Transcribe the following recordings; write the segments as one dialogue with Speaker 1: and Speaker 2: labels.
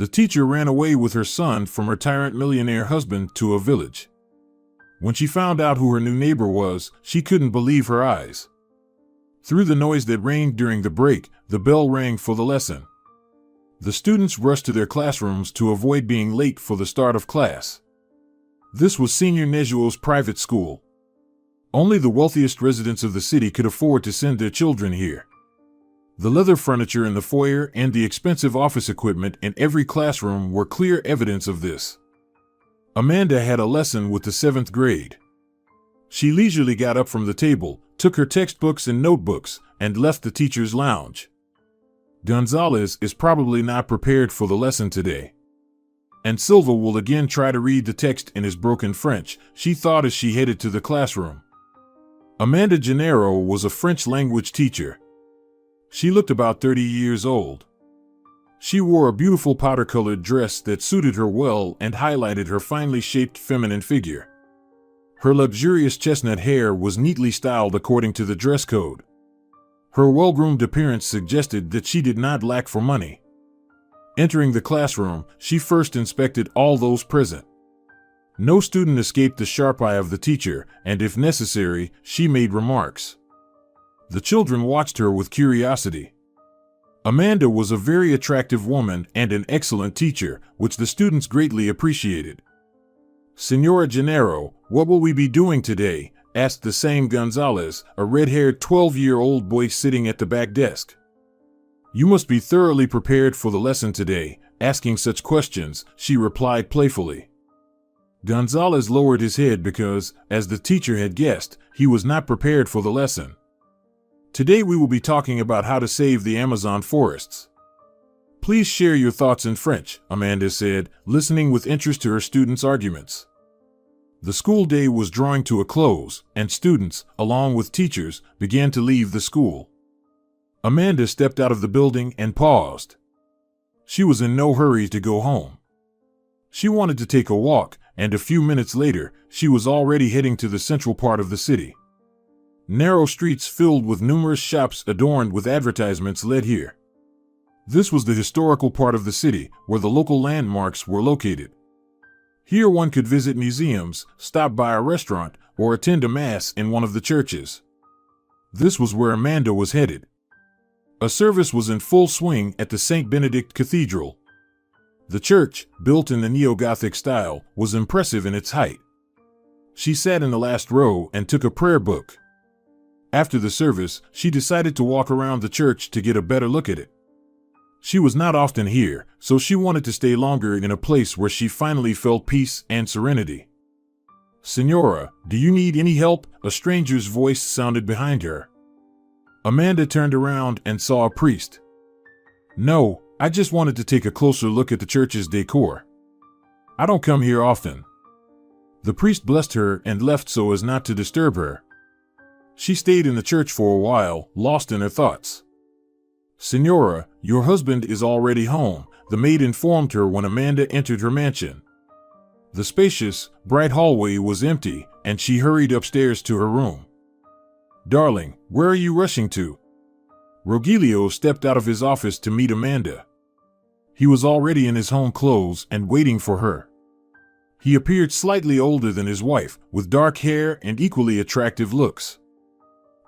Speaker 1: The teacher ran away with her son from her tyrant millionaire husband to a village. When she found out who her new neighbor was, she couldn't believe her eyes. Through the noise that reigned during the break, the bell rang for the lesson. The students rushed to their classrooms to avoid being late for the start of class. This was Senior Nejuo's private school. Only the wealthiest residents of the city could afford to send their children here. The leather furniture in the foyer and the expensive office equipment in every classroom were clear evidence of this. Amanda had a lesson with the 7th grade. She leisurely got up from the table, took her textbooks and notebooks, and left the teacher's lounge. Gonzalez is probably not prepared for the lesson today. And Silva will again try to read the text in his broken French, she thought as she headed to the classroom. Amanda Gennaro was a French language teacher. She looked about 30 years old. She wore a beautiful powder-colored dress that suited her well and highlighted her finely shaped feminine figure. Her luxurious chestnut hair was neatly styled according to the dress code. Her well-groomed appearance suggested that she did not lack for money. Entering the classroom, she first inspected all those present. No student escaped the sharp eye of the teacher, and if necessary, she made remarks. The children watched her with curiosity. Amanda was a very attractive woman and an excellent teacher, which the students greatly appreciated. "Senora Gennaro, what will we be doing today?" asked the same Gonzalez, a red-haired 12-year-old boy sitting at the back desk. "You must be thoroughly prepared for the lesson today, asking such questions," she replied playfully. Gonzalez lowered his head because, as the teacher had guessed, he was not prepared for the lesson. "Today we will be talking about how to save the Amazon forests." "Please share your thoughts in French," Amanda said, listening with interest to her students' arguments. The school day was drawing to a close, and students, along with teachers, began to leave the school. Amanda stepped out of the building and paused. She was in no hurry to go home. She wanted to take a walk, and a few minutes later, she was already heading to the central part of the city. Narrow streets filled with numerous shops adorned with advertisements led here. This was the historical part of the city, where the local landmarks were located. Here one could visit museums, stop by a restaurant, or attend a mass in one of the churches. This was where Amanda was headed. A service was in full swing at the St. Benedict Cathedral. The church, built in the neo-Gothic style, was impressive in its height. She sat in the last row and took a prayer book. After the service, she decided to walk around the church to get a better look at it. She was not often here, so she wanted to stay longer in a place where she finally felt peace and serenity. "Senora, do you need any help?" a stranger's voice sounded behind her. Amanda turned around and saw a priest. "No, I just wanted to take a closer look at the church's decor. I don't come here often." The priest blessed her and left so as not to disturb her. She stayed in the church for a while, lost in her thoughts. "Senora, your husband is already home," the maid informed her when Amanda entered her mansion. The spacious, bright hallway was empty, and she hurried upstairs to her room. "Darling, where are you rushing to?" Rogelio stepped out of his office to meet Amanda. He was already in his home clothes and waiting for her. He appeared slightly older than his wife, with dark hair and equally attractive looks.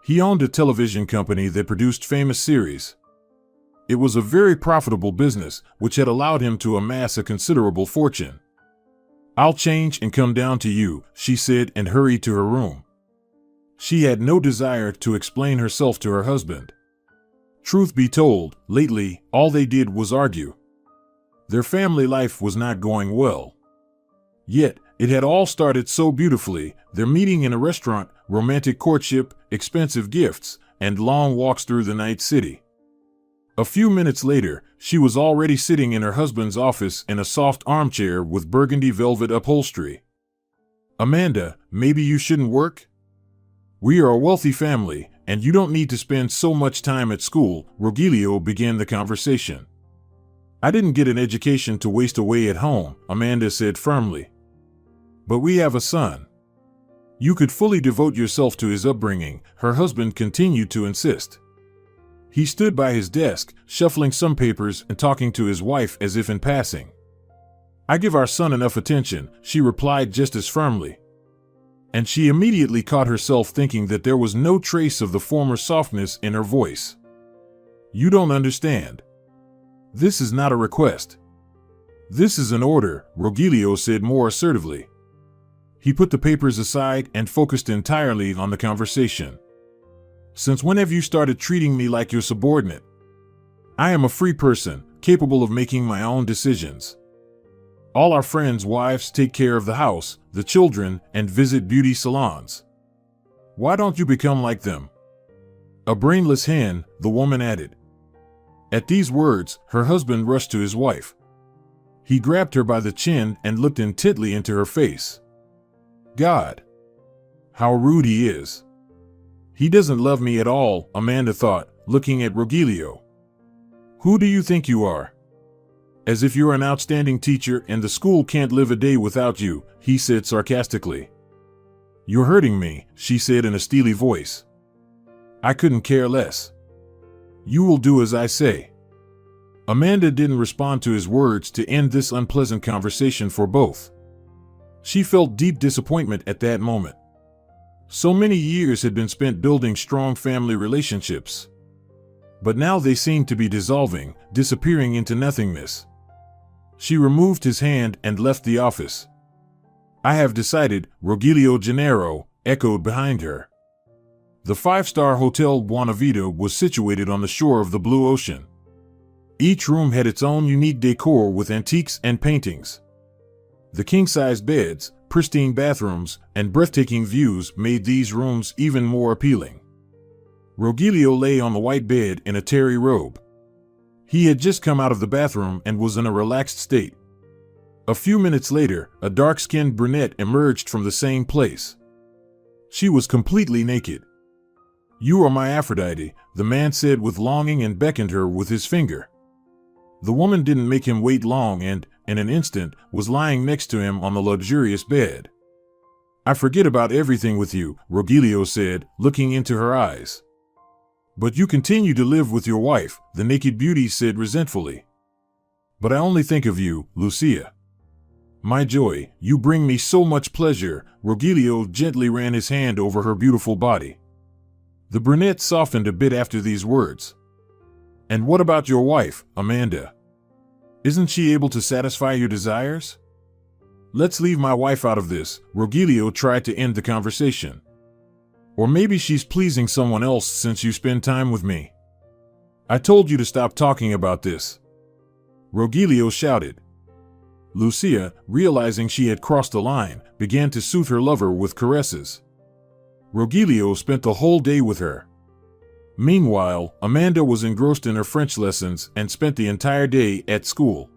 Speaker 1: He owned a television company that produced famous series. It was a very profitable business, which had allowed him to amass a considerable fortune. "I'll change and come down to you," she said and hurried to her room. She had no desire to explain herself to her husband. Truth be told, lately, all they did was argue. Their family life was not going well. Yet, it had all started so beautifully, their meeting in a restaurant, romantic courtship, expensive gifts, and long walks through the night city. A few minutes later, she was already sitting in her husband's office in a soft armchair with burgundy velvet upholstery. "Amanda, maybe you shouldn't work? We are a wealthy family, and you don't need to spend so much time at school," Rogelio began the conversation. "I didn't get an education to waste away at home," Amanda said firmly. "But we have a son. You could fully devote yourself to his upbringing," her husband continued to insist. He stood by his desk, shuffling some papers and talking to his wife as if in passing. "I give our son enough attention," she replied just as firmly. And she immediately caught herself thinking that there was no trace of the former softness in her voice. "You don't understand. This is not a request. This is an order," Rogelio said more assertively. He put the papers aside and focused entirely on the conversation. "Since when have you started treating me like your subordinate? I am a free person, capable of making my own decisions. All our friends' wives take care of the house, the children, and visit beauty salons. Why don't you become like them?" "A brainless hen," the woman added. At these words, her husband rushed to his wife. He grabbed her by the chin and looked intently into her face. God, how rude he is. He doesn't love me at all, Amanda thought, looking at Rogelio. "Who do you think you are? As if you're an outstanding teacher and the school can't live a day without you," he said sarcastically. "You're hurting me," she said in a steely voice. "I couldn't care less. You will do as I say." Amanda didn't respond to his words to end this unpleasant conversation for both. She felt deep disappointment at that moment. So many years had been spent building strong family relationships. But now they seemed to be dissolving, disappearing into nothingness. She removed his hand and left the office. "I have decided," Rogelio Gennaro echoed behind her. The five-star Hotel Buona Vita was situated on the shore of the blue ocean. Each room had its own unique decor with antiques and paintings. The king-sized beds, pristine bathrooms, and breathtaking views made these rooms even more appealing. Rogelio lay on the white bed in a terry robe. He had just come out of the bathroom and was in a relaxed state. A few minutes later, a dark-skinned brunette emerged from the same place. She was completely naked. "You are my Aphrodite," the man said with longing and beckoned her with his finger. The woman didn't make him wait long and, in an instant, was lying next to him on the luxurious bed. "I forget about everything with you," Rogelio said, looking into her eyes. "But you continue to live with your wife," the naked beauty said resentfully. "But I only think of you, Lucia. My joy, you bring me so much pleasure." Rogelio gently ran his hand over her beautiful body. The brunette softened a bit after these words. "And what about your wife, Amanda? Isn't she able to satisfy your desires?" "Let's leave my wife out of this," Rogelio tried to end the conversation. "Or maybe she's pleasing someone else since you spend time with me. I told you to stop talking about this," Rogelio shouted. Lucia, realizing she had crossed the line, began to soothe her lover with caresses. Rogelio spent the whole day with her. Meanwhile, Amanda was engrossed in her French lessons and spent the entire day at school.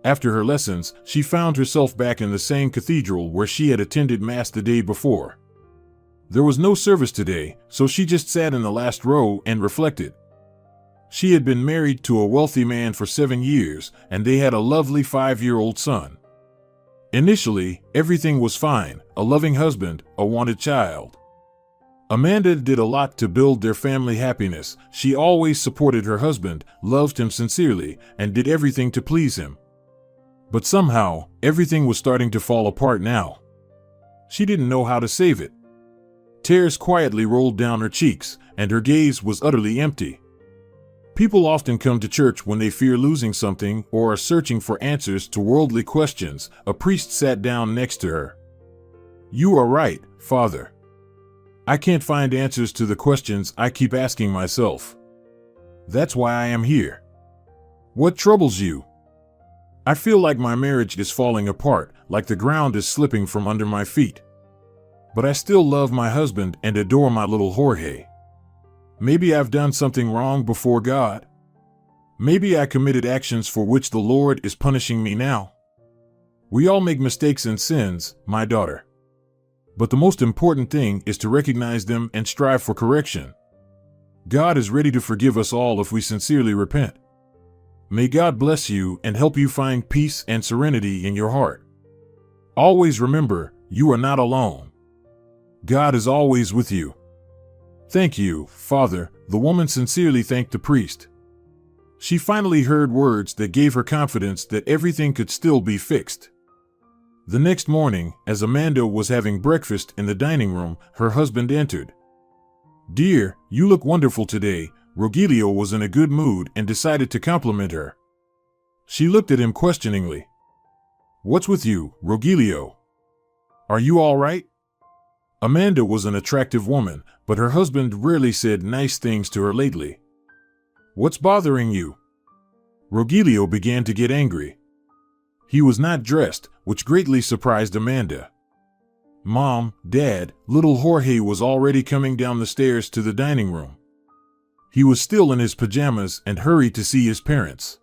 Speaker 1: After her lessons, she found herself back in the same cathedral where she had attended Mass the day before. There was no service today, so she just sat in the last row and reflected. She had been married to a wealthy man for 7 years, and they had a lovely 5-year-old son. Initially, everything was fine: a loving husband, a wanted child. Amanda did a lot to build their family happiness. She always supported her husband, loved him sincerely, and did everything to please him. But somehow, everything was starting to fall apart now. She didn't know how to save it. Tears quietly rolled down her cheeks, and her gaze was utterly empty. People often come to church when they fear losing something or are searching for answers to worldly questions. A priest sat down next to her. "You are right, Father. I can't find answers to the questions I keep asking myself. That's why I am here." "What troubles you?" "I feel like my marriage is falling apart, like the ground is slipping from under my feet. But I still love my husband and adore my little Jorge. Maybe I've done something wrong before God. Maybe I committed actions for which the Lord is punishing me now. We all make mistakes and sins, my daughter. But the most important thing is to recognize them and strive for correction. God is ready to forgive us all if we sincerely repent. May God bless you and help you find peace and serenity in your heart. Always remember, you are not alone. God is always with you." "Thank you, Father," the woman sincerely thanked the priest. She finally heard words that gave her confidence that everything could still be fixed. The next morning, as Amanda was having breakfast in the dining room, her husband entered. "Dear, you look wonderful today." Rogelio was in a good mood and decided to compliment her. She looked at him questioningly. "What's with you, Rogelio? Are you all right?" Amanda was an attractive woman, but her husband rarely said nice things to her lately. "What's bothering you?" Rogelio began to get angry. He was not dressed, which greatly surprised Amanda. Mom, Dad, little Jorge was already coming down the stairs to the dining room. He was still in his pajamas and hurried to see his parents.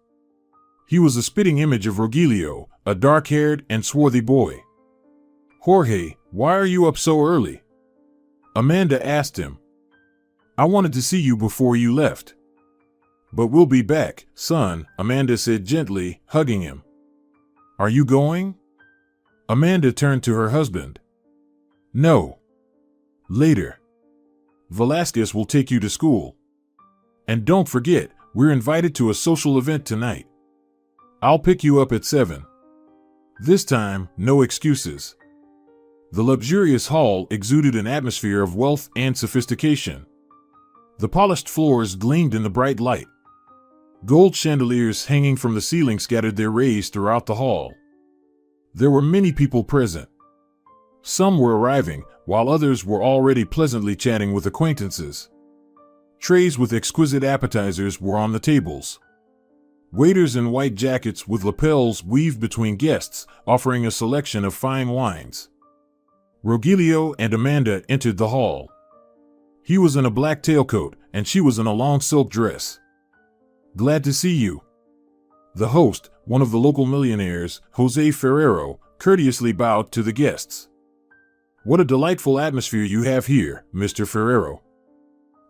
Speaker 1: He was a spitting image of Rogelio, a dark-haired and swarthy boy. "Jorge, why are you up so early?" Amanda asked him. "I wanted to see you before you left." "But we'll be back, son," Amanda said gently, hugging him. "Are you going?" Amanda turned to her husband. "No. Later. Velasquez will take you to school. And don't forget, we're invited to a social event tonight. I'll pick you up at 7. This time, no excuses." The luxurious hall exuded an atmosphere of wealth and sophistication. The polished floors gleamed in the bright light. Gold chandeliers hanging from the ceiling scattered their rays throughout the hall. There were many people present. Some were arriving, while others were already pleasantly chatting with acquaintances. Trays with exquisite appetizers were on the tables. Waiters in white jackets with lapels weaved between guests, offering a selection of fine wines. Rogelio and Amanda entered the hall. He was in a black tailcoat, and she was in a long silk dress. "Glad to see you." The host, one of the local millionaires, Jose Ferrero, courteously bowed to the guests. "What a delightful atmosphere you have here, Mr. Ferrero."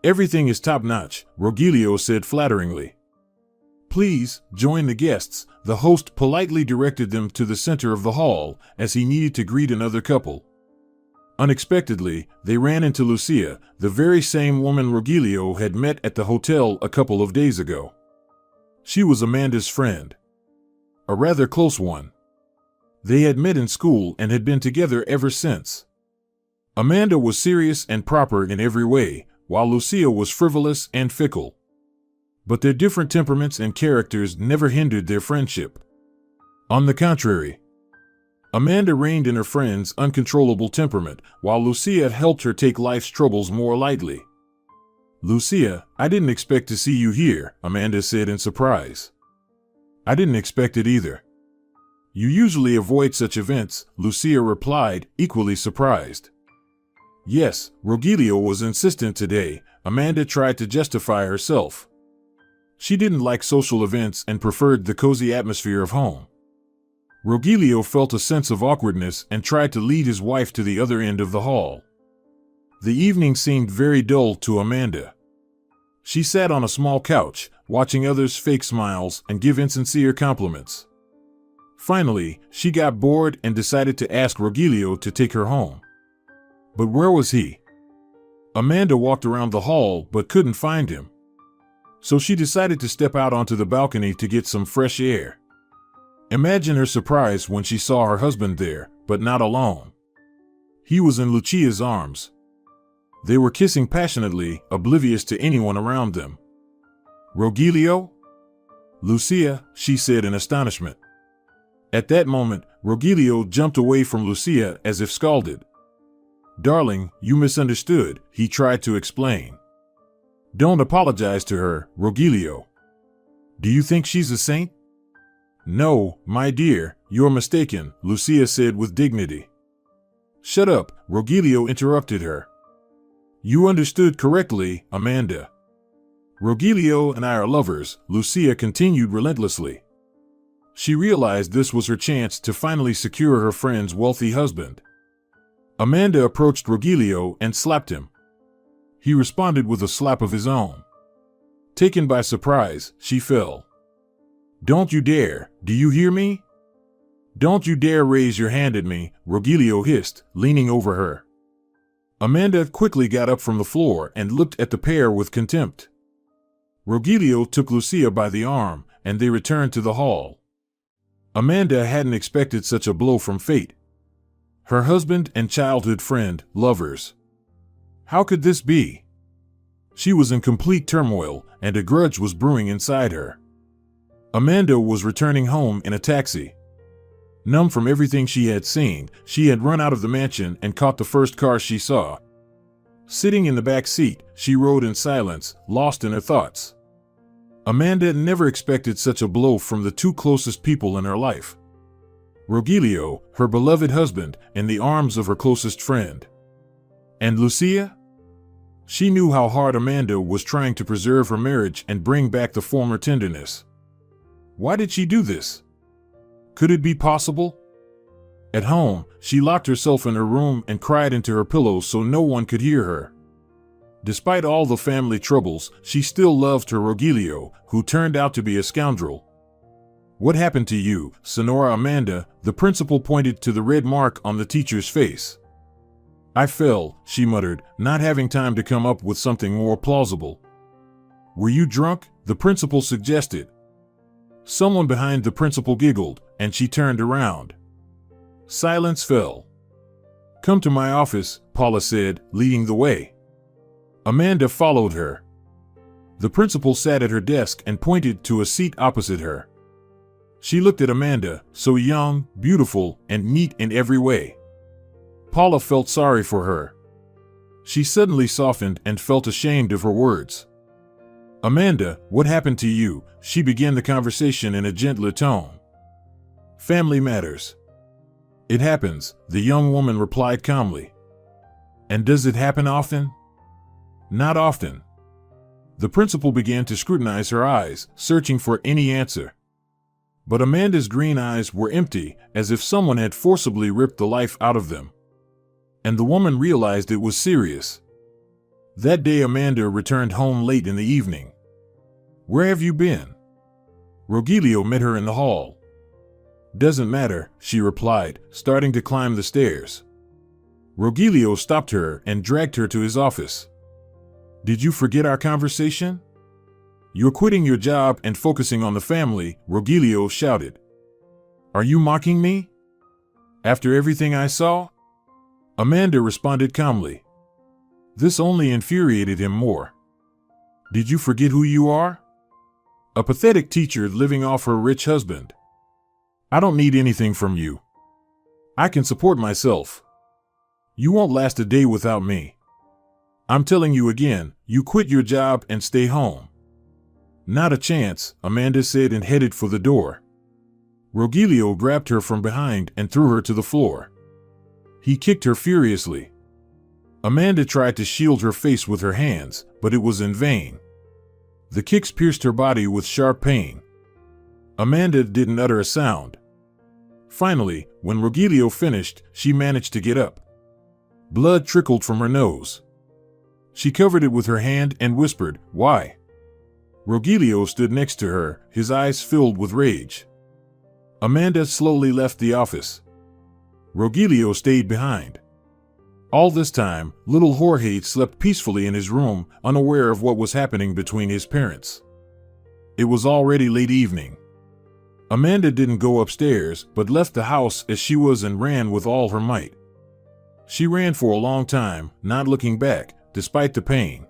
Speaker 1: "Everything is top-notch," Rogelio said flatteringly. "Please, join the guests," the host politely directed them to the center of the hall, as he needed to greet another couple. Unexpectedly, they ran into Lucia, the very same woman Rogelio had met at the hotel a couple of days ago. She was Amanda's friend. A rather close one. They had met in school and had been together ever since. Amanda was serious and proper in every way, while Lucia was frivolous and fickle. But their different temperaments and characters never hindered their friendship. On the contrary, Amanda reigned in her friend's uncontrollable temperament, while Lucia helped her take life's troubles more lightly. "Lucia, I didn't expect to see you here," Amanda said in surprise. "I didn't expect it either." "You usually avoid such events," Lucia replied, equally surprised. "Yes, Rogelio was insistent today," Amanda tried to justify herself. She didn't like social events and preferred the cozy atmosphere of home. Rogelio felt a sense of awkwardness and tried to lead his wife to the other end of the hall. The evening seemed very dull to Amanda. She sat on a small couch, watching others fake smiles and give insincere compliments. Finally, she got bored and decided to ask Rogelio to take her home. But where was he? Amanda walked around the hall but couldn't find him. So she decided to step out onto the balcony to get some fresh air. Imagine her surprise when she saw her husband there, but not alone. He was in Lucia's arms. They were kissing passionately, oblivious to anyone around them. "Rogelio?" "Lucia," she said in astonishment. At that moment, Rogelio jumped away from Lucia as if scalded. "Darling, you misunderstood," he tried to explain. "Don't apologize to her, Rogelio. Do you think she's a saint?" "No, my dear, you're mistaken," Lucia said with dignity. "Shut up," Rogelio interrupted her. "You understood correctly, Amanda. Rogelio and I are lovers," Lucia continued relentlessly. She realized this was her chance to finally secure her friend's wealthy husband. Amanda approached Rogelio and slapped him. He responded with a slap of his own. Taken by surprise, she fell. "Don't you dare, do you hear me? Don't you dare raise your hand at me," Rogelio hissed, leaning over her. Amanda quickly got up from the floor and looked at the pair with contempt. Rogelio took Lucia by the arm, and they returned to the hall. Amanda hadn't expected such a blow from fate. Her husband and childhood friend, lovers. How could this be? She was in complete turmoil, and a grudge was brewing inside her. Amanda was returning home in a taxi. Numb from everything she had seen, she had run out of the mansion and caught the first car she saw. Sitting in the back seat, she rode in silence, lost in her thoughts. Amanda never expected such a blow from the two closest people in her life. Rogelio, her beloved husband, in the arms of her closest friend. And Lucia? She knew how hard Amanda was trying to preserve her marriage and bring back the former tenderness. Why did she do this? Could it be possible? At home, she locked herself in her room and cried into her pillow so no one could hear her. Despite all the family troubles, she still loved her Rogelio, who turned out to be a scoundrel. What happened to you, Sonora Amanda? The principal pointed to the red mark on the teacher's face. I fell, she muttered, not having time to come up with something more plausible. Were you drunk? The principal suggested. Someone behind the principal giggled, and she turned around. Silence fell. Come to my office, Paula said, leading the way. Amanda followed her. The principal sat at her desk and pointed to a seat opposite her. She looked at Amanda, so young, beautiful, and neat in every way. Paula felt sorry for her. She suddenly softened and felt ashamed of her words. Amanda, what happened to you? She began the conversation in a gentler tone. Family matters. It happens, the young woman replied calmly. And does it happen often? Not often. The principal began to scrutinize her eyes, searching for any answer. But Amanda's green eyes were empty, as if someone had forcibly ripped the life out of them. And the woman realized it was serious. That day Amanda returned home late in the evening. Where have you been? Rogelio met her in the hall. Doesn't matter, she replied, starting to climb the stairs. Rogelio stopped her and dragged her to his office. Did you forget our conversation? You're quitting your job and focusing on the family, Rogelio shouted. Are you mocking me? After everything I saw? Amanda responded calmly. This only infuriated him more. Did you forget who you are? A pathetic teacher living off her rich husband. I don't need anything from you. I can support myself. You won't last a day without me. I'm telling you again, you quit your job and stay home. Not a chance, Amanda said and headed for the door. Rogelio grabbed her from behind and threw her to the floor. He kicked her furiously. Amanda tried to shield her face with her hands, but it was in vain. The kicks pierced her body with sharp pain. Amanda didn't utter a sound. Finally, when Rogelio finished, she managed to get up. Blood trickled from her nose. She covered it with her hand and whispered, "Why?" Rogelio stood next to her, his eyes filled with rage. Amanda slowly left the office. Rogelio stayed behind. All this time, little Jorge slept peacefully in his room, unaware of what was happening between his parents. It was already late evening. Amanda didn't go upstairs, but left the house as she was and ran with all her might. She ran for a long time, not looking back, despite the pain.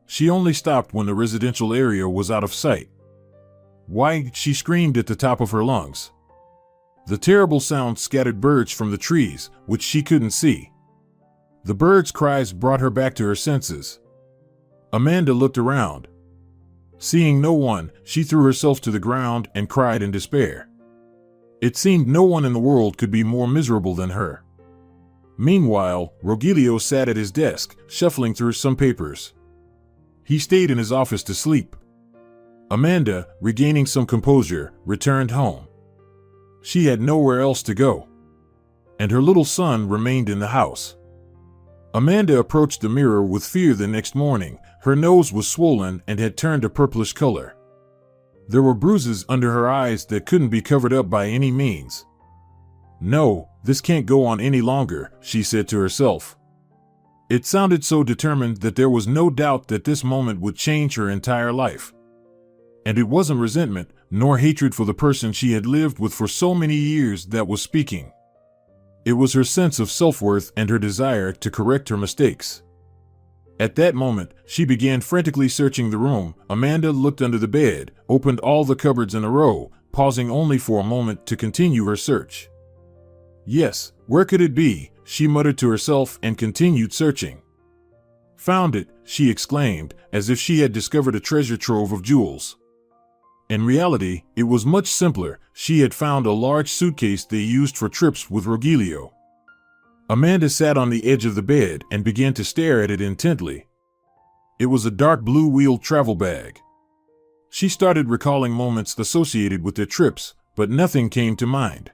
Speaker 1: She only stopped when the residential area was out of sight. Why? She screamed at the top of her lungs. The terrible sound scattered birds from the trees, which she couldn't see. The birds' cries brought her back to her senses. Amanda looked around. Seeing no one, she threw herself to the ground and cried in despair. It seemed no one in the world could be more miserable than her. Meanwhile, Rogelio sat at his desk, shuffling through some papers. He stayed in his office to sleep. Amanda, regaining some composure, returned home. She had nowhere else to go. And her little son remained in the house. Amanda approached the mirror with fear the next morning. Her nose was swollen and had turned a purplish color. There were bruises under her eyes that couldn't be covered up by any means. No, this can't go on any longer, she said to herself. It sounded so determined that there was no doubt that this moment would change her entire life. And it wasn't resentment, nor hatred for the person she had lived with for so many years that was speaking. It was her sense of self-worth and her desire to correct her mistakes. At that moment, she began frantically searching the room. Amanda looked under the bed, opened all the cupboards in a row, pausing only for a moment to continue her search. Yes, where could it be? She muttered to herself and continued searching. Found it, she exclaimed, as if she had discovered a treasure trove of jewels. In reality, it was much simpler. She had found a large suitcase they used for trips with Rogelio. Amanda sat on the edge of the bed and began to stare at it intently. It was a dark blue wheeled travel bag. She started recalling moments associated with their trips, but nothing came to mind.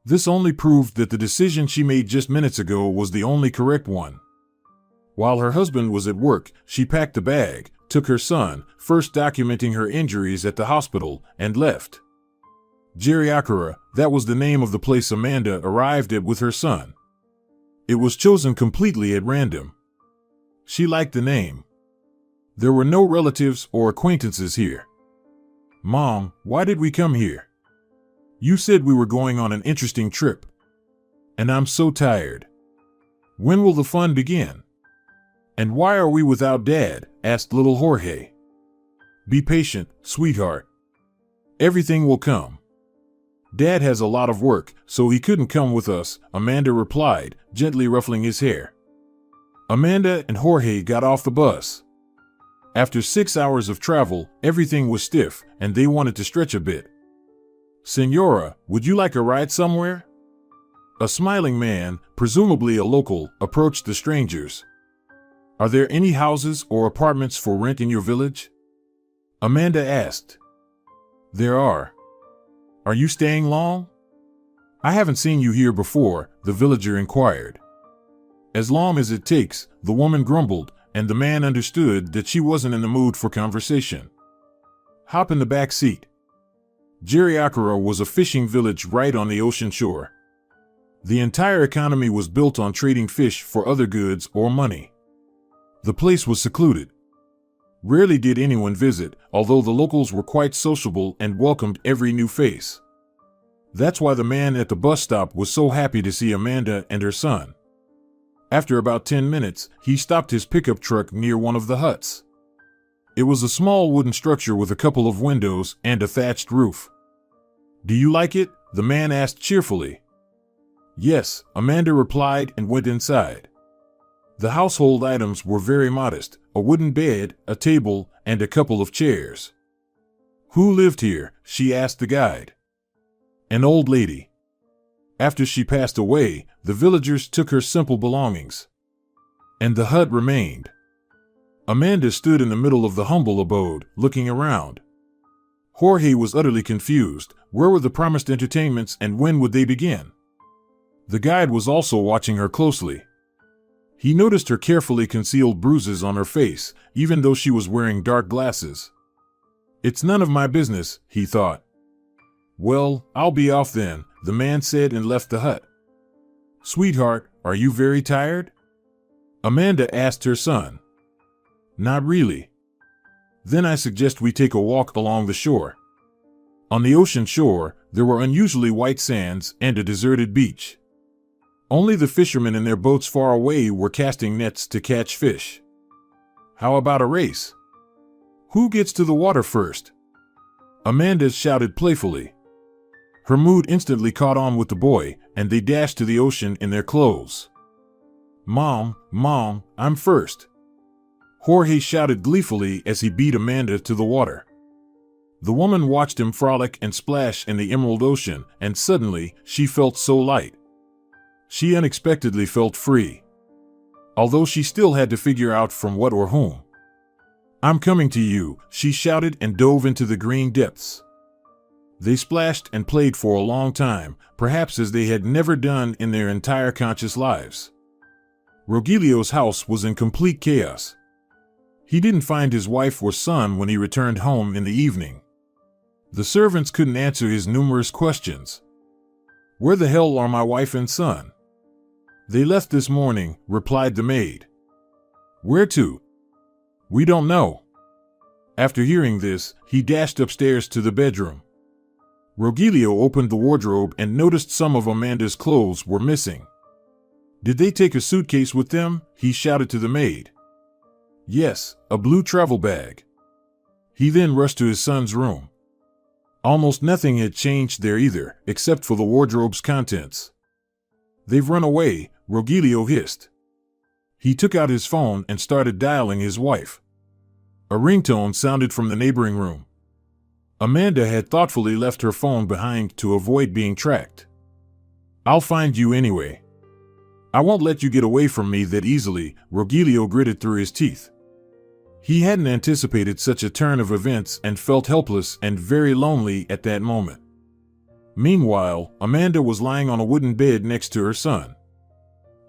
Speaker 1: This only proved that the decision she made just minutes ago was the only correct one. While her husband was at work, she packed the bag, took her son, first documenting her injuries at the hospital, and left. Geriakura, that was the name of the place Amanda arrived at with her son. It was chosen completely at random. She liked the name. There were no relatives or acquaintances here. Mom, why did we come here? You said we were going on an interesting trip. And I'm so tired. When will the fun begin? And why are we without Dad? Asked little Jorge. Be patient, sweetheart. Everything will come. Dad has a lot of work, so he couldn't come with us, Amanda replied, gently ruffling his hair. Amanda and Jorge got off the bus. After 6 hours of travel, everything was stiff, and they wanted to stretch a bit. Senora, would you like a ride somewhere? A smiling man, presumably a local, approached the strangers. Are there any houses or apartments for rent in your village? Amanda asked. There are. Are you staying long? I haven't seen you here before, the villager inquired. As long as it takes, the woman grumbled, and the man understood that she wasn't in the mood for conversation. Hop in the back seat. Geriakura was a fishing village right on the ocean shore. The entire economy was built on trading fish for other goods or money. The place was secluded. Rarely did anyone visit, although the locals were quite sociable and welcomed every new face. That's why the man at the bus stop was so happy to see Amanda and her son. After about 10 minutes, he stopped his pickup truck near one of the huts. It was a small wooden structure with a couple of windows and a thatched roof. Do you like it? The man asked cheerfully. Yes, Amanda replied and went inside. The household items were very modest, a wooden bed, a table, and a couple of chairs. Who lived here? She asked the guide. An old lady. After she passed away, the villagers took her simple belongings. And the hut remained. Amanda stood in the middle of the humble abode, looking around. Jorge was utterly confused. Where were the promised entertainments and when would they begin? The guide was also watching her closely. He noticed her carefully concealed bruises on her face, even though she was wearing dark glasses. It's none of my business, he thought. Well, I'll be off then, the man said and left the hut. Sweetheart, are you very tired? Amanda asked her son. Not really. Then I suggest we take a walk along the shore. On the ocean shore, there were unusually white sands and a deserted beach. Only the fishermen in their boats far away were casting nets to catch fish. How about a race? Who gets to the water first? Amanda shouted playfully. Her mood instantly caught on with the boy, and they dashed to the ocean in their clothes. Mom, I'm first. Jorge shouted gleefully as he beat Amanda to the water. The woman watched him frolic and splash in the emerald ocean, and suddenly, she felt so light. She unexpectedly felt free. Although she still had to figure out from what or whom. I'm coming to you, she shouted and dove into the green depths. They splashed and played for a long time, perhaps as they had never done in their entire conscious lives. Rogelio's house was in complete chaos. He didn't find his wife or son when he returned home in the evening. The servants couldn't answer his numerous questions. Where the hell are my wife and son? They left this morning, replied the maid. Where to? We don't know. After hearing this, he dashed upstairs to the bedroom. Rogelio opened the wardrobe and noticed some of Amanda's clothes were missing. Did they take a suitcase with them? He shouted to the maid. Yes, a blue travel bag. He then rushed to his son's room. Almost nothing had changed there either, except for the wardrobe's contents. They've run away, Rogelio hissed. He took out his phone and started dialing his wife. A ringtone sounded from the neighboring room. Amanda had thoughtfully left her phone behind to avoid being tracked. I'll find you anyway. I won't let you get away from me that easily, Rogelio gritted through his teeth. He hadn't anticipated such a turn of events and felt helpless and very lonely at that moment. Meanwhile, Amanda was lying on a wooden bed next to her son.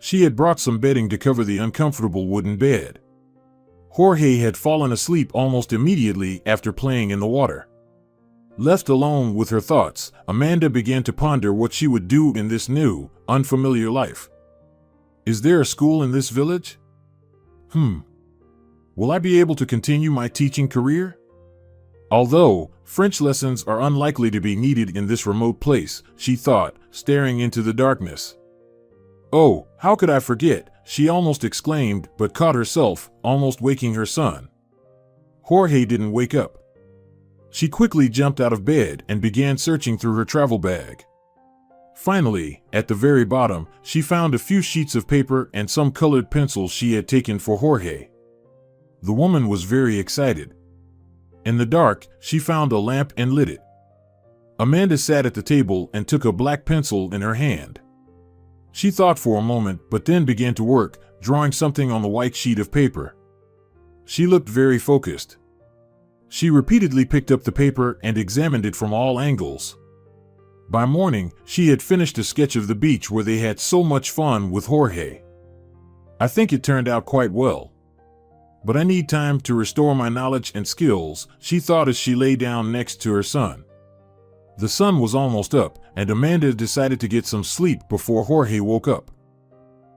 Speaker 1: She had brought some bedding to cover the uncomfortable wooden bed. Jorge had fallen asleep almost immediately after playing in the water. Left alone with her thoughts, Amanda began to ponder what she would do in this new, unfamiliar life. Is there a school in this village? Will I be able to continue my teaching career? Although French lessons are unlikely to be needed in this remote place, she thought, staring into the darkness. Oh, how could I forget? She almost exclaimed, but caught herself, almost waking her son. Jorge didn't wake up. She quickly jumped out of bed and began searching through her travel bag. Finally, at the very bottom, she found a few sheets of paper and some colored pencils she had taken for Jorge. The woman was very excited. In the dark, she found a lamp and lit it. Amanda sat at the table and took a black pencil in her hand. She thought for a moment, but then began to work, drawing something on the white sheet of paper. She looked very focused. She repeatedly picked up the paper and examined it from all angles. By morning, she had finished a sketch of the beach where they had so much fun with Jorge. I think it turned out quite well. But I need time to restore my knowledge and skills, she thought as she lay down next to her son. The sun was almost up, and Amanda decided to get some sleep before Jorge woke up.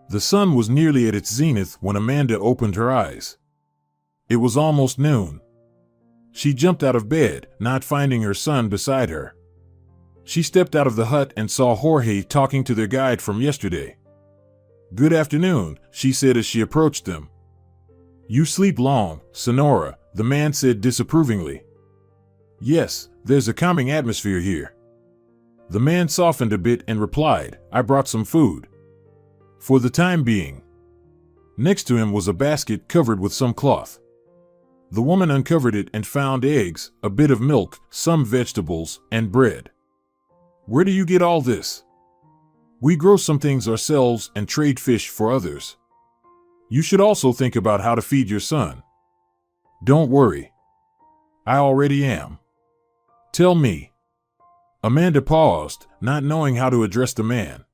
Speaker 1: The sun was nearly at its zenith when Amanda opened her eyes. It was almost noon. She jumped out of bed, not finding her son beside her. She stepped out of the hut and saw Jorge talking to their guide from yesterday. Good afternoon, she said as she approached them. You sleep long, Sonora, the man said disapprovingly. Yes, there's a calming atmosphere here. The man softened a bit and replied, I brought some food. For the time being. Next to him was a basket covered with some cloth. The woman uncovered it and found eggs, a bit of milk, some vegetables, and bread. Where do you get all this? We grow some things ourselves and trade fish for others. You should also think about how to feed your son. Don't worry. I already am. Tell me. Amanda paused, not knowing how to address the man.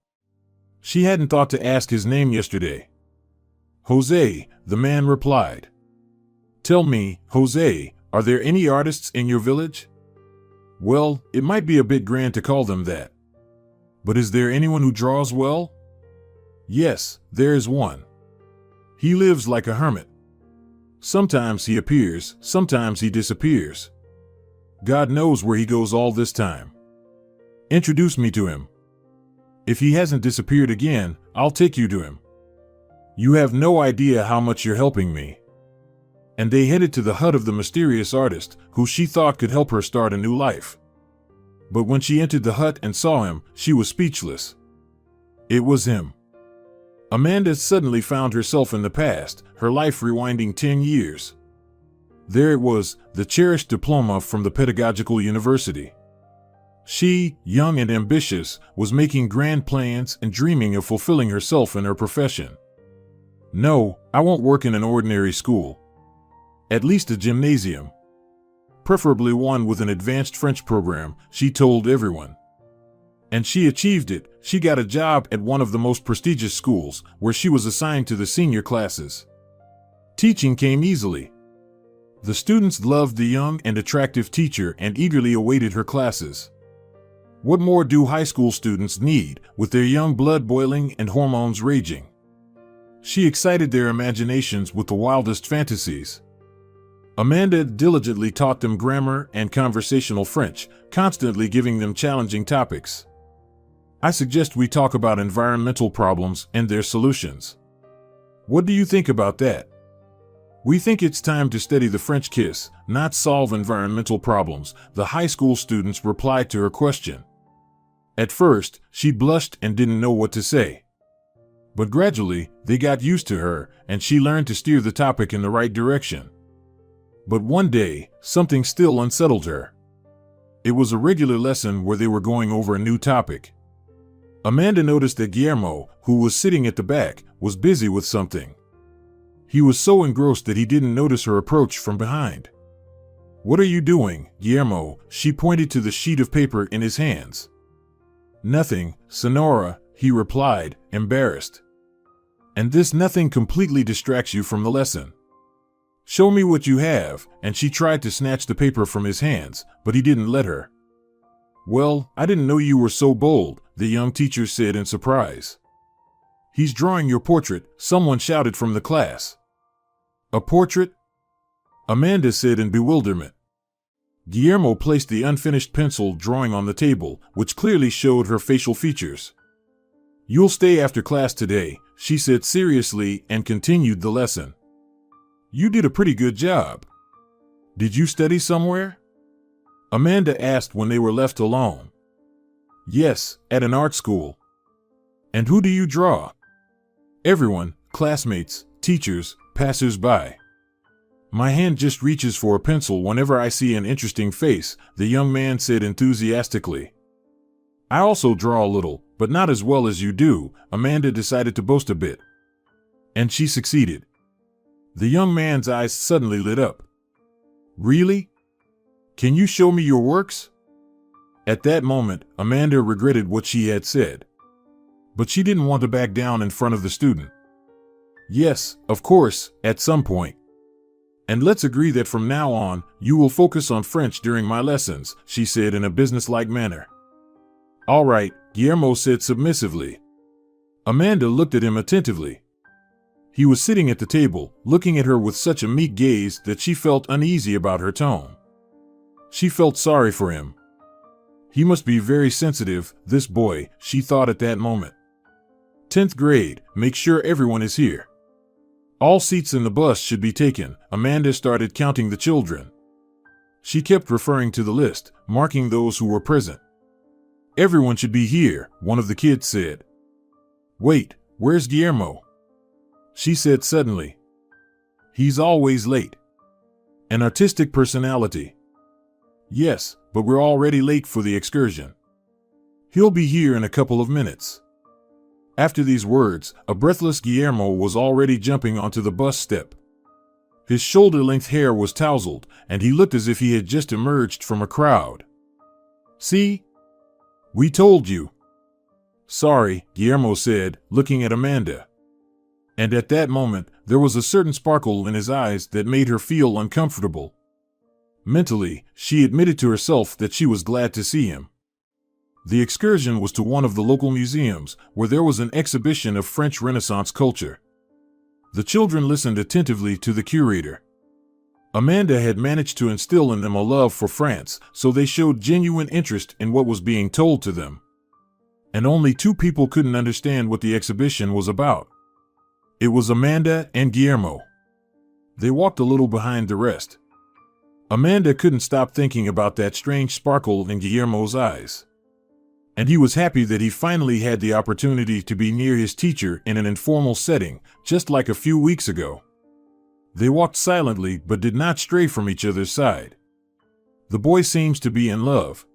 Speaker 1: She hadn't thought to ask his name yesterday. Jose, the man replied. Tell me, Jose, are there any artists in your village? Well, it might be a bit grand to call them that. But is there anyone who draws well? Yes, there is one. He lives like a hermit. Sometimes he appears, sometimes he disappears. God knows where he goes all this time. Introduce me to him. If he hasn't disappeared again, I'll take you to him. You have no idea how much you're helping me. And they headed to the hut of the mysterious artist, who she thought could help her start a new life. But when she entered the hut and saw him, she was speechless. It was him. Amanda suddenly found herself in the past, her life rewinding 10 years. There it was, the cherished diploma from the pedagogical university. She, young and ambitious, was making grand plans and dreaming of fulfilling herself in her profession. No, I won't work in an ordinary school. At least a gymnasium. Preferably one with an advanced French program, she told everyone. And she achieved it. She got a job at one of the most prestigious schools, where she was assigned to the senior classes. Teaching came easily. The students loved the young and attractive teacher and eagerly awaited her classes. What more do high school students need, with their young blood boiling and hormones raging? She excited their imaginations with the wildest fantasies. Amanda diligently taught them grammar and conversational French, constantly giving them challenging topics. I suggest we talk about environmental problems and their solutions. What do you think about that? We think it's time to study the French kiss, not solve environmental problems, the high school students replied to her question. At first, she blushed and didn't know what to say. But gradually, they got used to her, and she learned to steer the topic in the right direction. But one day, something still unsettled her. It was a regular lesson where they were going over a new topic. Amanda noticed that Guillermo, who was sitting at the back, was busy with something. He was so engrossed that he didn't notice her approach from behind. "What are you doing, Guillermo?" She pointed to the sheet of paper in his hands. "Nothing, Sonora," he replied, embarrassed. "And this nothing completely distracts you from the lesson. Show me what you have," and she tried to snatch the paper from his hands, but he didn't let her. "Well, I didn't know you were so bold," the young teacher said in surprise. "He's drawing your portrait," someone shouted from the class. "A portrait?" Amanda said in bewilderment. Guillermo placed the unfinished pencil drawing on the table, which clearly showed her facial features. "You'll stay after class today," she said seriously and continued the lesson. "You did a pretty good job. Did you study somewhere?" Amanda asked when they were left alone. "Yes, at an art school." "And who do you draw?" "Everyone, classmates, teachers, passers-by. My hand just reaches for a pencil whenever I see an interesting face," the young man said enthusiastically. "I also draw a little, but not as well as you do," Amanda decided to boast a bit. And she succeeded. The young man's eyes suddenly lit up. "Really? Can you show me your works?" At that moment, Amanda regretted what she had said. But she didn't want to back down in front of the student. "Yes, of course, at some point. And let's agree that from now on, you will focus on French during my lessons," she said in a businesslike manner. "All right," Guillermo said submissively. Amanda looked at him attentively. He was sitting at the table, looking at her with such a meek gaze that she felt uneasy about her tone. She felt sorry for him. He must be very sensitive, this boy, she thought at that moment. 10th grade, make sure everyone is here. All seats in the bus should be taken. Amanda started counting the children. She kept referring to the list, marking those who were present. "Everyone should be here," one of the kids said. "Wait, where's Guillermo?" she said suddenly. "He's always late. An artistic personality." "Yes, but we're already late for the excursion." "He'll be here in a couple of minutes." After these words, a breathless Guillermo was already jumping onto the bus step. His shoulder-length hair was tousled, and he looked as if he had just emerged from a crowd. "See? We told you." "Sorry," Guillermo said, looking at Amanda. And at that moment, there was a certain sparkle in his eyes that made her feel uncomfortable. Mentally, she admitted to herself that she was glad to see him. The excursion was to one of the local museums, where there was an exhibition of French Renaissance culture. The children listened attentively to the curator. Amanda had managed to instill in them a love for France, so they showed genuine interest in what was being told to them. And only two people couldn't understand what the exhibition was about. It was Amanda and Guillermo. They walked a little behind the rest. Amanda couldn't stop thinking about that strange sparkle in Guillermo's eyes. And he was happy that he finally had the opportunity to be near his teacher in an informal setting, just like a few weeks ago. They walked silently but did not stray from each other's side. "The boy seems to be in love.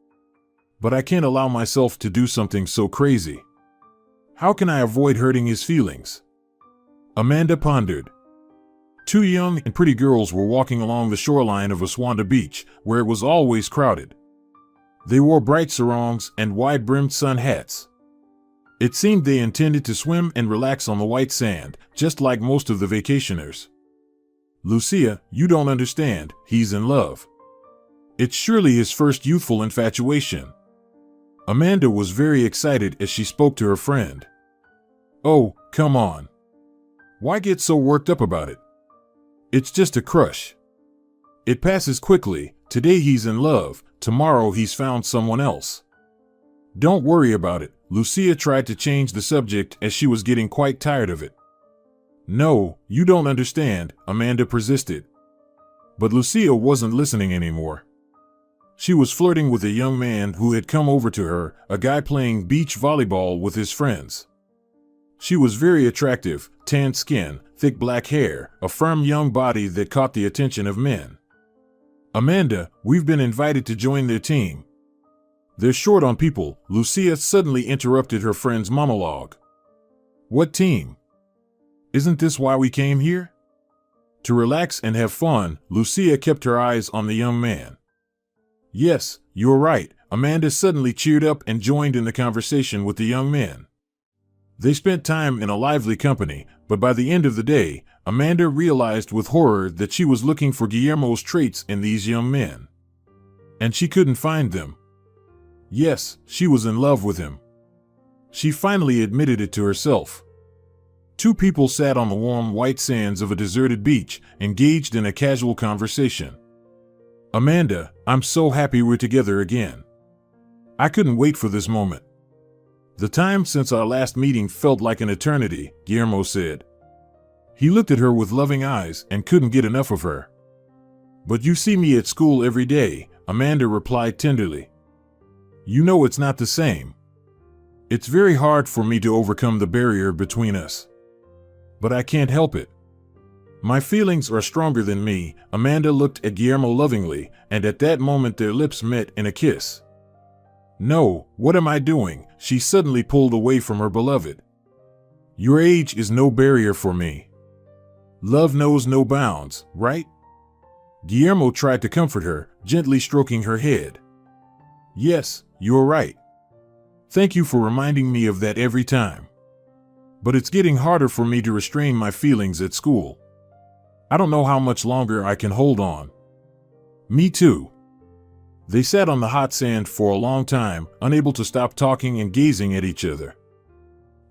Speaker 1: But I can't allow myself to do something so crazy. How can I avoid hurting his feelings?" Amanda pondered. Two young and pretty girls were walking along the shoreline of Aswanda Beach, where it was always crowded. They wore bright sarongs and wide-brimmed sun hats. It seemed they intended to swim and relax on the white sand, just like most of the vacationers. "Lucia, you don't understand, he's in love. It's surely his first youthful infatuation." Amanda was very excited as she spoke to her friend. "Oh, come on. Why get so worked up about it? It's just a crush. It passes quickly. Today he's in love, tomorrow he's found someone else. Don't worry about it." Lucia tried to change the subject as she was getting quite tired of it. "No, you don't understand," Amanda persisted. But Lucia wasn't listening anymore. She was flirting with a young man who had come over to her, a guy playing beach volleyball with his friends. She was very attractive, tanned skin, thick black hair, a firm young body that caught the attention of men. "Amanda, we've been invited to join their team. They're short on people," Lucia suddenly interrupted her friend's monologue. "What team? Isn't this why we came here?" To relax and have fun, Lucia kept her eyes on the young man. "Yes, you're right." Amanda suddenly cheered up and joined in the conversation with the young man. They spent time in a lively company, but by the end of the day, Amanda realized with horror that she was looking for Guillermo's traits in these young men. And she couldn't find them. Yes, she was in love with him. She finally admitted it to herself. Two people sat on the warm white sands of a deserted beach, engaged in a casual conversation. "Amanda, I'm so happy we're together again. I couldn't wait for this moment. The time since our last meeting felt like an eternity," Guillermo said. He looked at her with loving eyes and couldn't get enough of her. "But you see me at school every day," Amanda replied tenderly. "You know it's not the same. It's very hard for me to overcome the barrier between us. But I can't help it. My feelings are stronger than me." Amanda looked at Guillermo lovingly, and at that moment their lips met in a kiss. "No, what am I doing?" She suddenly pulled away from her beloved. "Your age is no barrier for me. Love knows no bounds, right?" Guillermo tried to comfort her, gently stroking her head. "Yes, you're right. Thank you for reminding me of that every time. But it's getting harder for me to restrain my feelings at school. I don't know how much longer I can hold on." "Me too." They sat on the hot sand for a long time, unable to stop talking and gazing at each other.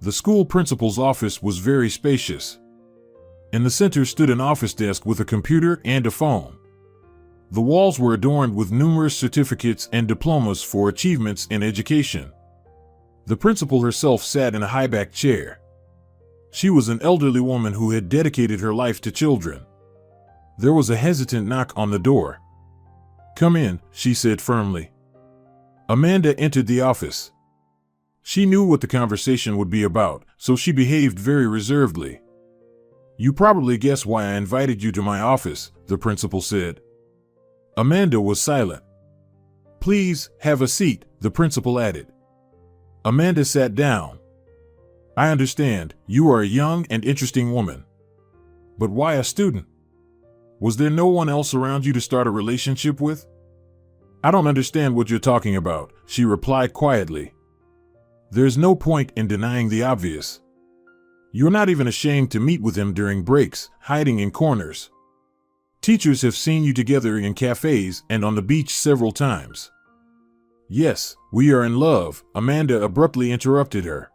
Speaker 1: The school principal's office was very spacious. In the center stood an office desk with a computer and a phone. The walls were adorned with numerous certificates and diplomas for achievements in education. The principal herself sat in a high-backed chair. She was an elderly woman who had dedicated her life to children. There was a hesitant knock on the door. "Come in," she said firmly. Amanda entered the office. She knew what the conversation would be about, so she behaved very reservedly. "You probably guess why I invited you to my office," the principal said. Amanda was silent. "Please, have a seat," the principal added. Amanda sat down. "I understand, you are a young and interesting woman. But why a student? Was there no one else around you to start a relationship with?" "I don't understand what you're talking about," she replied quietly. "There's no point in denying the obvious. You're not even ashamed to meet with him during breaks, hiding in corners. Teachers have seen you together in cafes and on the beach several times." "Yes, we are in love," Amanda abruptly interrupted her.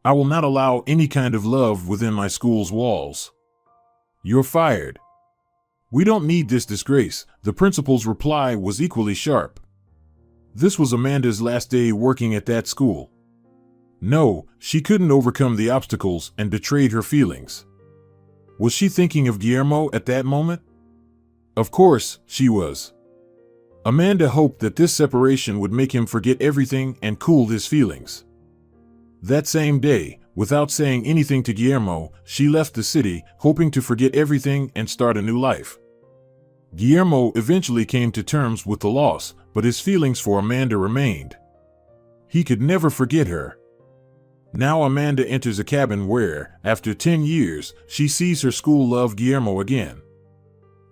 Speaker 1: "I will not allow any kind of love within my school's walls. You're fired." "We don't need this disgrace," the principal's reply was equally sharp. This was Amanda's last day working at that school. No, she couldn't overcome the obstacles and betrayed her feelings. Was she thinking of Guillermo at that moment? Of course, she was. Amanda hoped that this separation would make him forget everything and cool his feelings. That same day, without saying anything to Guillermo, she left the city, hoping to forget everything and start a new life. Guillermo eventually came to terms with the loss, but his feelings for Amanda remained. He could never forget her. Now Amanda enters a cabin where, after 10 years, she sees her school love Guillermo again.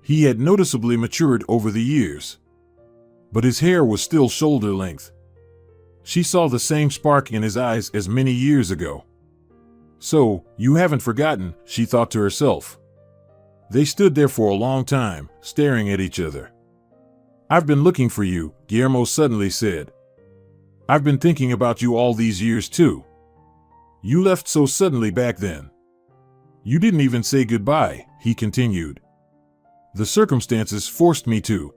Speaker 1: He had noticeably matured over the years, but his hair was still shoulder length. She saw the same spark in his eyes as many years ago. "So, you haven't forgotten," she thought to herself. They stood there for a long time, staring at each other. "I've been looking for you," Guillermo suddenly said. I've been thinking about you all these years too. You left so suddenly back then. You didn't even say goodbye," he continued. "The circumstances forced me to.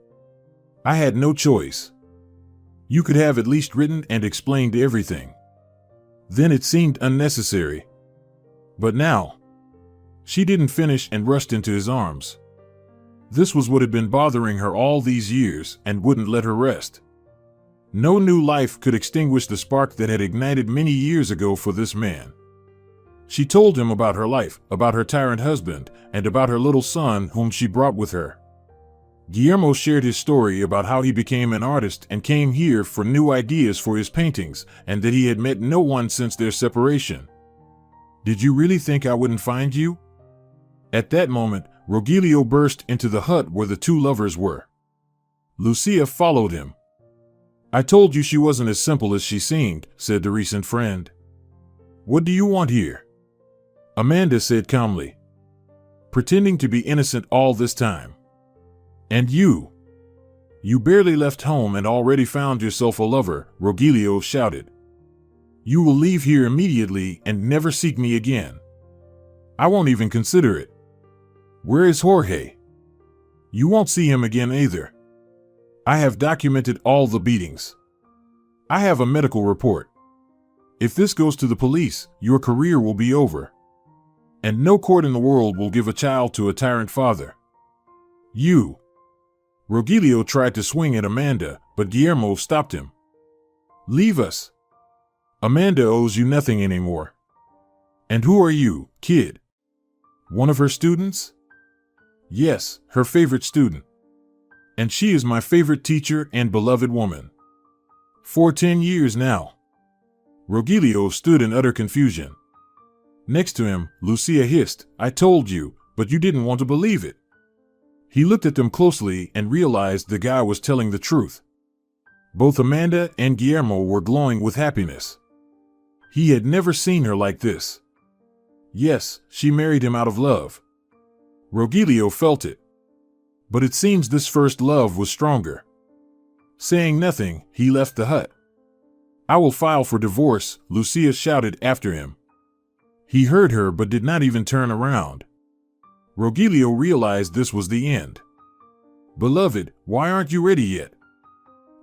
Speaker 1: I had no choice. You could have at least written and explained everything. Then it seemed unnecessary. But now." She didn't finish and rushed into his arms. This was what had been bothering her all these years and wouldn't let her rest. No new life could extinguish the spark that had ignited many years ago for this man. She told him about her life, about her tyrant husband, and about her little son whom she brought with her. Guillermo shared his story about how he became an artist and came here for new ideas for his paintings, and that he had met no one since their separation. "Did you really think I wouldn't find you?" At that moment, Rogelio burst into the hut where the two lovers were. Lucia followed him. "I told you she wasn't as simple as she seemed," said the recent friend. "What do you want here?" Amanda said calmly. "Pretending to be innocent all this time. And you barely left home and already found yourself a lover," Rogelio shouted. "You will leave here immediately and never seek me again. I won't even consider it. Where is Jorge? You won't see him again either. I have documented all the beatings. I have a medical report. If this goes to the police, your career will be over. And no court in the world will give a child to a tyrant father. You." Rogelio tried to swing at Amanda, but Guillermo stopped him. "Leave us. Amanda owes you nothing anymore. And who are you, kid? One of her students?" "Yes, her favorite student. And she is my favorite teacher and beloved woman. For 10 years now." Rogelio stood in utter confusion. Next to him, Lucia hissed, "I told you, but you didn't want to believe it." He looked at them closely and realized the guy was telling the truth. Both Amanda and Guillermo were glowing with happiness. He had never seen her like this. Yes, she married him out of love. Rogelio felt it. But it seems this first love was stronger. Saying nothing, he left the hut. "I will file for divorce," Lucia shouted after him. He heard her but did not even turn around. Rogelio realized this was the end. "Beloved, why aren't you ready yet?"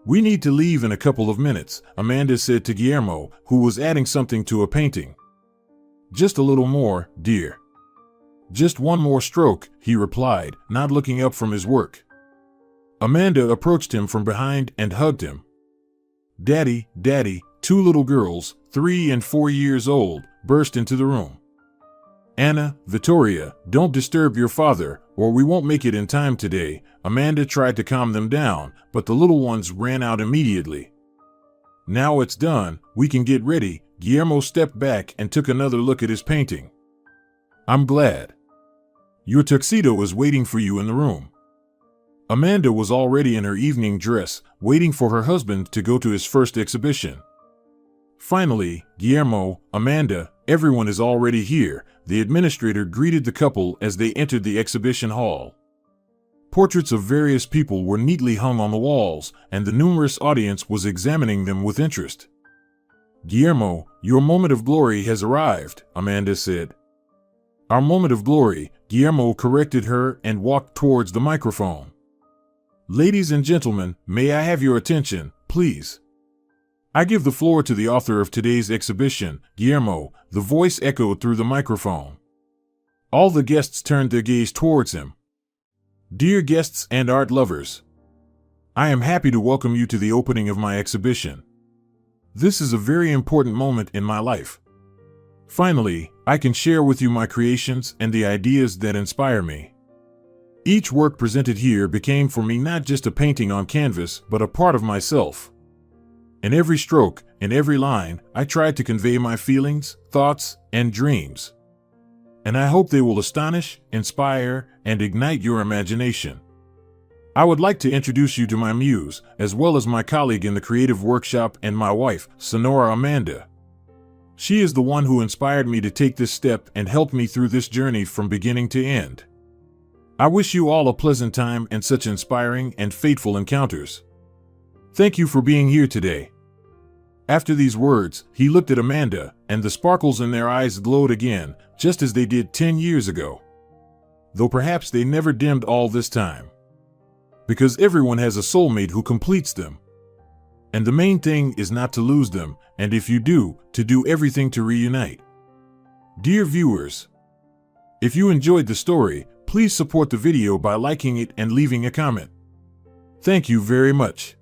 Speaker 1: "We need to leave in a couple of minutes," Amanda said to Guillermo, who was adding something to a painting. "Just a little more, dear." "Just one more stroke," he replied, not looking up from his work. Amanda approached him from behind and hugged him. "Daddy, Daddy," two little girls, 3 and 4 years old, burst into the room. "Anna, Vittoria, don't disturb your father, or we won't make it in time today." Amanda tried to calm them down, but the little ones ran out immediately. "Now it's done, we can get ready." Guillermo stepped back and took another look at his painting. "I'm glad. Your tuxedo is waiting for you in the room." Amanda was already in her evening dress, waiting for her husband to go to his first exhibition. Finally, Guillermo, Amanda, everyone is already here. The administrator greeted the couple as they entered the exhibition hall. Portraits of various people were neatly hung on the walls, and the numerous audience was examining them with interest. "Guillermo, your moment of glory has arrived," Amanda said. "Our moment of glory," Guillermo corrected her and walked towards the microphone. "Ladies and gentlemen, may I have your attention, please? I give the floor to the author of today's exhibition, Guillermo." The voice echoed through the microphone. All the guests turned their gaze towards him. "Dear guests and art lovers, I am happy to welcome you to the opening of my exhibition. This is a very important moment in my life. Finally, I can share with you my creations and the ideas that inspire me. Each work presented here became for me not just a painting on canvas, but a part of myself. In every stroke, in every line, I tried to convey my feelings, thoughts, and dreams. And I hope they will astonish, inspire, and ignite your imagination. I would like to introduce you to my muse, as well as my colleague in the creative workshop and my wife, Sonora Amanda. She is the one who inspired me to take this step and helped me through this journey from beginning to end. I wish you all a pleasant time and such inspiring and fateful encounters. Thank you for being here today. After these words, he looked at Amanda, and the sparkles in their eyes glowed again, just as they did 10 years ago. Though perhaps they never dimmed all this time. Because everyone has a soulmate who completes them. And the main thing is not to lose them, and if you do, to do everything to reunite. Dear viewers, if you enjoyed the story, please support the video by liking it and leaving a comment. Thank you very much.